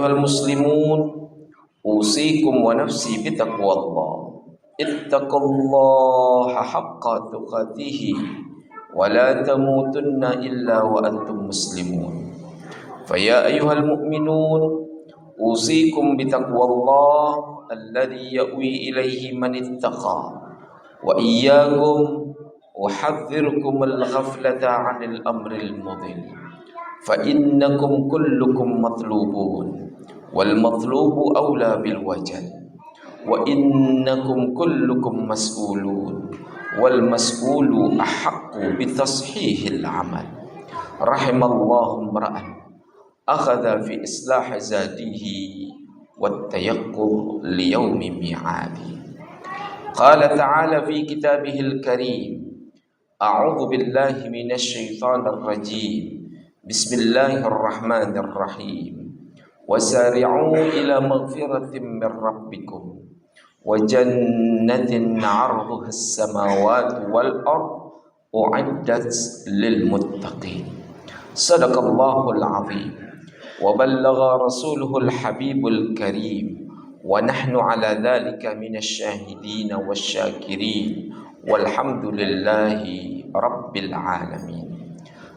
ayyuhal muslimun, usikum wa nafsi bitaqwallah. Ittaqullaha haqqa tuqatih wa la tamutunna illa wa antum muslimun. Fa ya ayyuhal mu'minun, usikum bitaqwallah alladhi ya'wi ilayhi man ittaqa wa iyyakum uhadhdhirukum al-ghaflata 'anil amril mudhil. Fa innakum kullukum matlubun wal matlubu awla bil wajal wa innakum kullukum mas'ulun wal mas'ulu ahaqqu bi tashihil amal. Rahimallahu imra'an akhadha fi islah zadihi wat tayaqqur li yaumi mi'adi. Qala ta'ala fi kitabihil karim, a'udzu billahi minasy syaithanir rajim. Bismillahirrahmanirrahim. Wasari'u ila maghfiratin min rabbikum wa jannatin 'arduha as-samawati wal ard u'iddat lil muttaqin. Sadaqallahul 'azim wa ballagha rasuluhul habibul karim wa nahnu 'ala dzalika minasy syahidin wasyakirin walhamdulillahi rabbil alamin.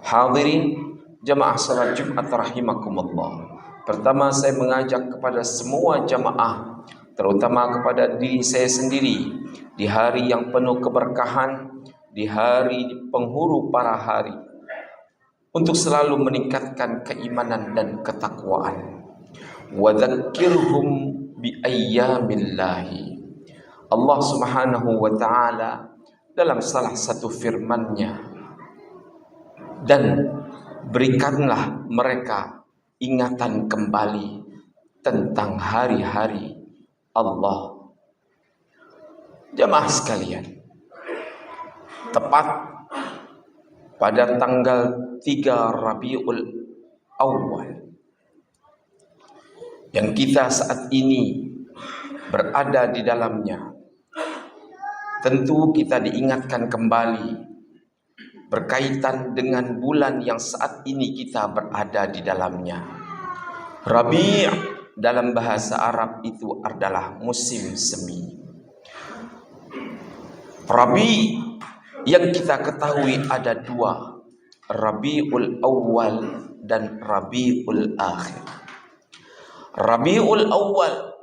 Hadirin jamaah salat Jumat rahimakumullah. Pertama, saya mengajak kepada semua jamaah, terutama kepada diri saya sendiri, di hari yang penuh keberkahan, di hari penghuru para hari, untuk selalu meningkatkan keimanan dan ketakwaan. Wa dzakirhum bi ayyamillahi. Allah Subhanahu wa taala dalam salah satu firman-Nya, dan berikanlah mereka ingatan kembali tentang hari-hari Allah. Jamaah sekalian, tepat pada tanggal 3 Rabiul Awal yang kita saat ini berada di dalamnya, tentu kita diingatkan kembali berkaitan dengan bulan yang saat ini kita berada di dalamnya. Rabi' dalam bahasa Arab itu adalah musim semi. Rabi' yang kita ketahui ada dua, Rabiul Awal dan Rabiul Akhir. Rabiul Awal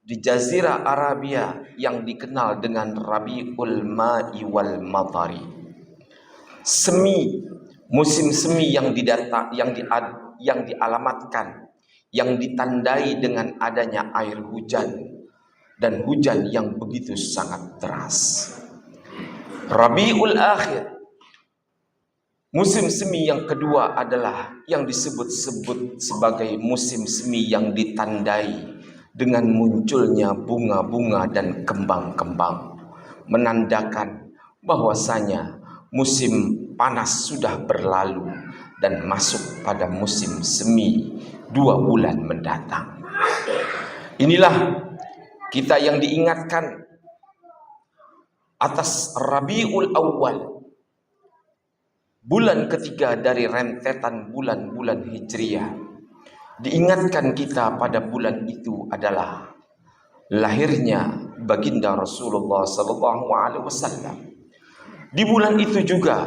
di Jazirah Arabia yang dikenal dengan Rabiul Ma'i wal Matari. Semi, musim semi yang dialamatkan, yang ditandai dengan adanya air hujan dan hujan yang begitu sangat deras. Rabiul Akhir, musim semi yang kedua adalah yang disebut-sebut sebagai musim semi yang ditandai dengan munculnya bunga-bunga dan kembang-kembang, menandakan bahwasanya musim panas sudah berlalu dan masuk pada musim semi 2 bulan mendatang. Inilah kita yang diingatkan atas Rabiul Awal, bulan ketiga dari rentetan bulan-bulan Hijriah. Diingatkan kita pada bulan itu adalah lahirnya baginda Rasulullah SAW. Di bulan itu juga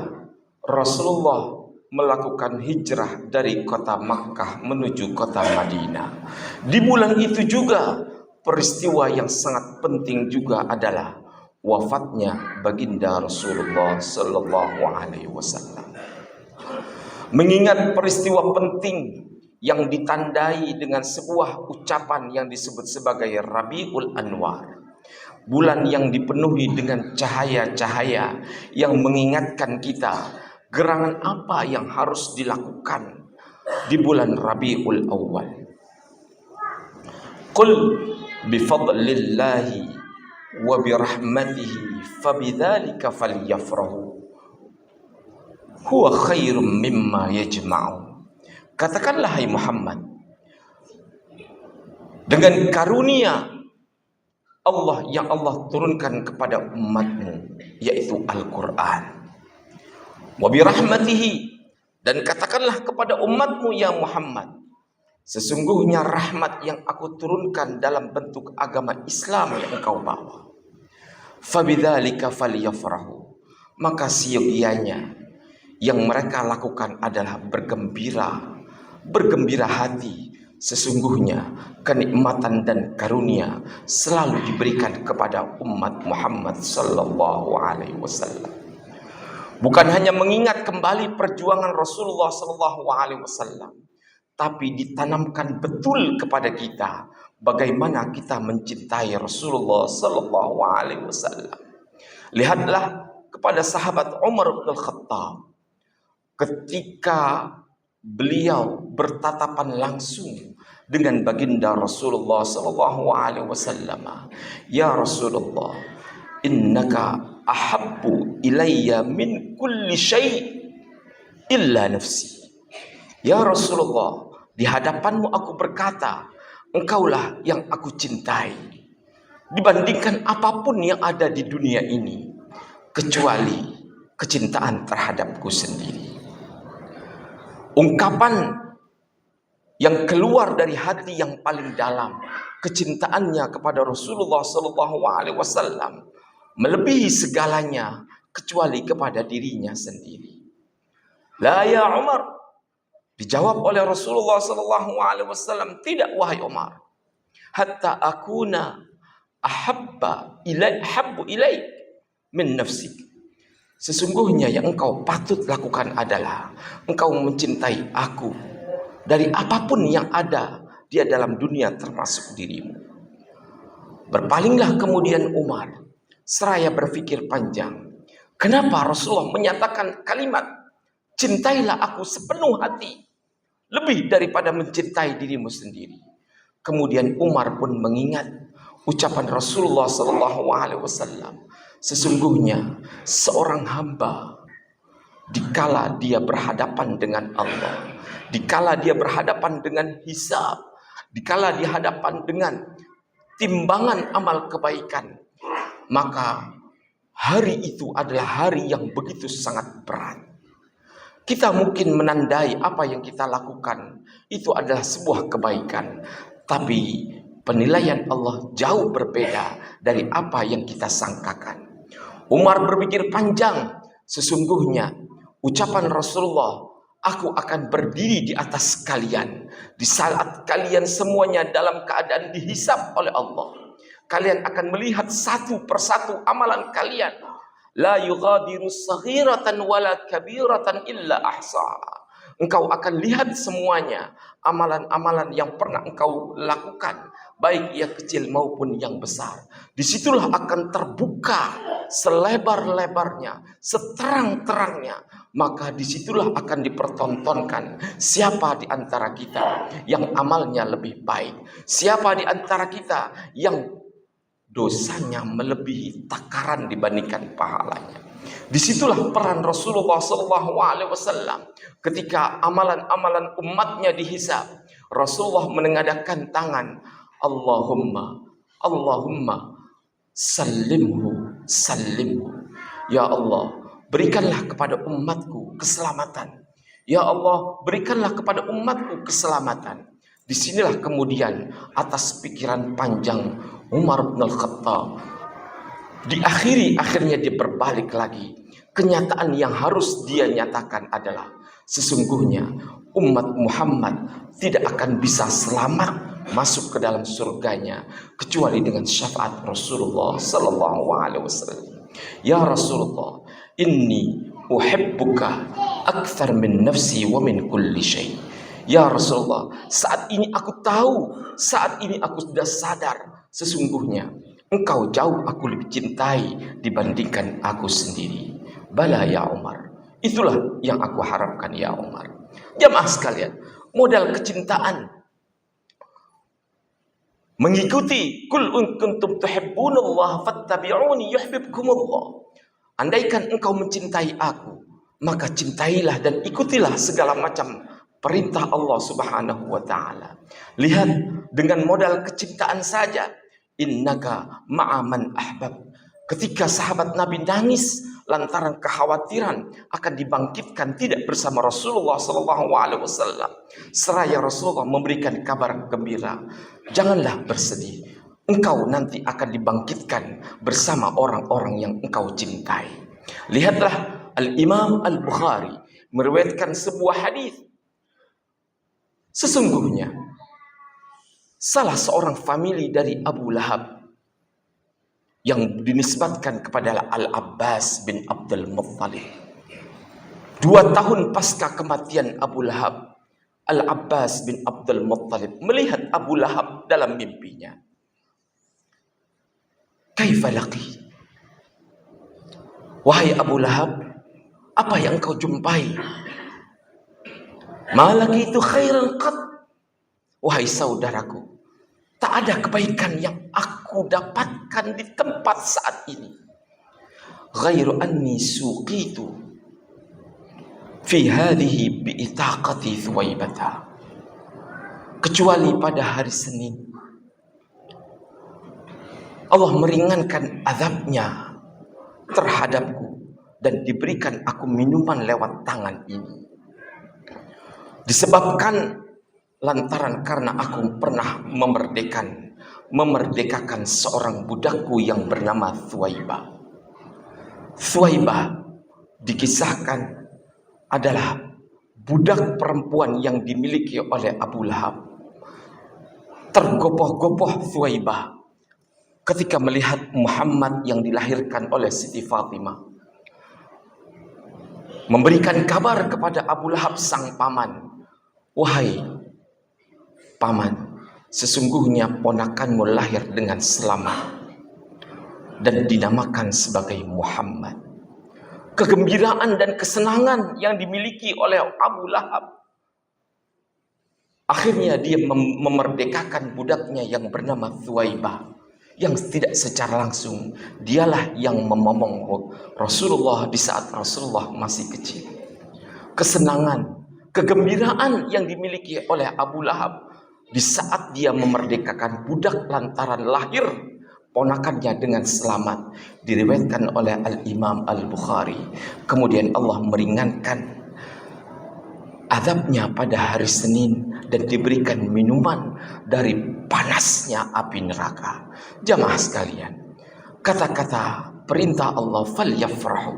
Rasulullah melakukan hijrah dari kota Makkah menuju kota Madinah. Di bulan itu juga peristiwa yang sangat penting juga adalah wafatnya baginda Rasulullah SAW. Mengingat peristiwa penting yang ditandai dengan sebuah ucapan yang disebut sebagai Rabiul Anwar, bulan yang dipenuhi dengan cahaya-cahaya yang mengingatkan kita gerangan apa yang harus dilakukan di bulan Rabiul Awal. Qul bifadlillahi wa birahmatihi fabidzalika falyafrahu huwa khairum mimma yajma'un. Katakanlah hai Muhammad, dengan karunia Allah yang Allah turunkan kepada umatmu, yaitu Al-Quran. Wa birahmatihi, dan katakanlah kepada umatmu ya Muhammad, Sesungguhnya rahmat yang aku turunkan dalam bentuk agama Islam yang engkau bawa. Fabidzalika falyafrahu. Maka siogianya yang mereka lakukan adalah bergembira hati. Sesungguhnya kenikmatan dan karunia selalu diberikan kepada umat Muhammad sallallahu alaihi wasallam. Bukan hanya mengingat kembali perjuangan Rasulullah sallallahu alaihi wasallam, tapi ditanamkan betul kepada kita bagaimana kita mencintai Rasulullah sallallahu alaihi wasallam. Lihatlah kepada sahabat Umar bin Khattab ketika beliau bertatapan langsung dengan baginda Rasulullah sallallahu alaihi wasallam. Ya Rasulullah, innaka ahabbu ilayya min kulli syai' illa nafsi. Ya Rasulullah, di hadapanmu aku berkata, engkaulah yang aku cintai dibandingkan apapun yang ada di dunia ini, kecuali kecintaan terhadapku sendiri. Ungkapan yang keluar dari hati yang paling dalam, kecintaannya kepada Rasulullah sallallahu alaihi wasallam melebihi segalanya kecuali kepada dirinya sendiri. La ya Umar, dijawab oleh Rasulullah sallallahu alaihi wasallam, tidak wahai Umar, hatta akuna habbu ilaik min nafsik. Sesungguhnya yang engkau patut lakukan adalah engkau mencintai aku dari apapun yang ada di dalam dunia termasuk dirimu. Berpalinglah kemudian Umar seraya berpikir panjang. Kenapa Rasulullah menyatakan kalimat cintailah aku sepenuh hati lebih daripada mencintai dirimu sendiri? Kemudian Umar pun mengingat ucapan Rasulullah sallallahu alaihi wasallam, sesungguhnya seorang hamba dikala dia berhadapan dengan Allah, dikala dia berhadapan dengan hisab, dikala dia hadapan dengan timbangan amal kebaikan, maka hari itu adalah hari yang begitu sangat berat. Kita mungkin menandai apa yang kita lakukan itu adalah sebuah kebaikan, tapi penilaian Allah jauh berbeda dari apa yang kita sangkakan. Umar berpikir panjang, sesungguhnya ucapan Rasulullah, aku akan berdiri di atas kalian di saat kalian semuanya dalam keadaan dihisab oleh Allah. Kalian akan melihat satu persatu amalan kalian. La yughadiru saghiratan wala kabiratan illa ahsaha. Engkau akan lihat semuanya amalan-amalan yang pernah engkau lakukan, baik yang kecil maupun yang besar. Disitulah akan terbuka selebar-lebarnya, seterang-terangnya. Maka disitulah akan dipertontonkan siapa di antara kita yang amalnya lebih baik, siapa di antara kita yang dosanya melebihi takaran dibandingkan pahalanya. Disitulah peran Rasulullah SAW ketika amalan-amalan umatnya dihisab. Rasulullah menengadahkan tangan, Allahumma sallimhu. Ya Allah, berikanlah kepada umatku keselamatan. Ya Allah, berikanlah kepada umatku keselamatan. Disinilah kemudian atas pikiran panjang Umar bin Khattab, akhirnya dia berbalik lagi. Kenyataan yang harus dia nyatakan adalah sesungguhnya umat Muhammad tidak akan bisa selamat masuk ke dalam surganya kecuali dengan syafaat Rasulullah sallallahu alaihi wasallam. Ya Rasulullah, inni uhibbuka akthar min nafsi wa min kulli syai. Ya Rasulullah, saat ini aku tahu, saat ini aku sudah sadar, sesungguhnya engkau jauh aku lebih cintai dibandingkan aku sendiri. Bala ya Umar, itulah yang aku harapkan ya Umar. Jamaah sekalian, modal kecintaan mengikuti kul in kuntum tuhibbunallah fattabi'uni yuhibbukumullah. Andaikan engkau mencintai aku, maka cintailah dan ikutilah segala macam perintah Allah Subhanahu wa taala. Lihat dengan modal kecintaan saja, innaka ma'aman ahbab. Ketika sahabat Nabi nangis lantaran kekhawatiran akan dibangkitkan tidak bersama Rasulullah SAW. Seraya Rasulullah memberikan kabar gembira, janganlah bersedih, engkau nanti akan dibangkitkan bersama orang-orang yang engkau cintai. Lihatlah Al-Imam Al-Bukhari meriwayatkan sebuah hadis. Sesungguhnya salah seorang famili dari Abu Lahab yang dinisbatkan kepada Al-Abbas bin Abdul Muttalib. 2 tahun pasca kematian Abu Lahab, Al-Abbas bin Abdul Muttalib melihat Abu Lahab dalam mimpinya. Kaifa laqi? Wahai Abu Lahab, apa yang kau jumpai? Ma laqitu khairan qat. Wahai saudaraku, tak ada kebaikan yang aku dapatkan di tempat saat ini. Ghairu anni suqitu fi hadhihi bi itaqati Thuwaibata. Kecuali pada hari Senin Allah meringankan azabnya terhadapku dan diberikan aku minuman lewat tangan ini. Disebabkan lantaran karena aku pernah memerdekakan seorang budakku yang bernama Thuwaibah. Thuwaibah dikisahkan adalah budak perempuan yang dimiliki oleh Abu Lahab. Tergopoh-gopoh Thuwaibah ketika melihat Muhammad yang dilahirkan oleh Siti Fatimah, memberikan kabar kepada Abu Lahab sang paman, wahai paman, sesungguhnya ponakanmu lahir dengan selamat dan dinamakan sebagai Muhammad. Kegembiraan dan kesenangan yang dimiliki oleh Abu Lahab, akhirnya dia memerdekakan budaknya yang bernama Thuwaibah, yang tidak secara langsung dialah yang memomong Rasulullah di saat Rasulullah masih kecil. Kesenangan, kegembiraan yang dimiliki oleh Abu Lahab di saat dia memerdekakan budak lantaran lahir ponakannya dengan selamat, diriwayatkan oleh Al-Imam Al-Bukhari. Kemudian Allah meringankan azabnya pada hari Senin dan diberikan minuman dari panasnya api neraka. Jamaah sekalian, kata-kata perintah Allah, falyafrahu,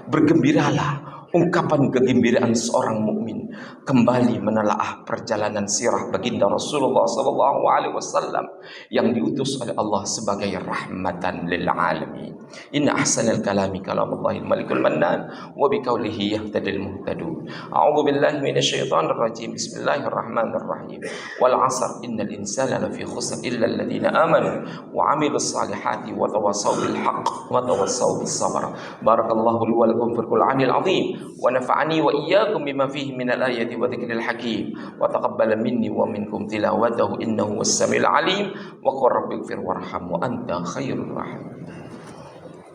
bergembiralah, ungkapan kegembiraan seorang mukmin kembali menelaah perjalanan sirah baginda Rasulullah SAW yang diutus oleh Allah sebagai rahmatan lil alamin. Inna ahsanal kalami kalamullahil malikul mannan wa biqaulihi yahtadil muhtadun. A'udzu billahi minasyaitonir rajim. Bismillahirrahmanirrahim. Wal 'asr innal insana lafi khusr illa alladziina amanu wa 'amilus salihati wa tawassaw bil haqq wa tawassaw bis sabr. Barakallahu li wa lakum fil Qur'anil 'azim wa nafa'ani wa iyyakum bima fihi minal ayati wa dzikril hakim wa taqabbala minni wa minkum tilawatahu innahu was samiul alim wa qur rabbighfir warham wa anta khairur rahim.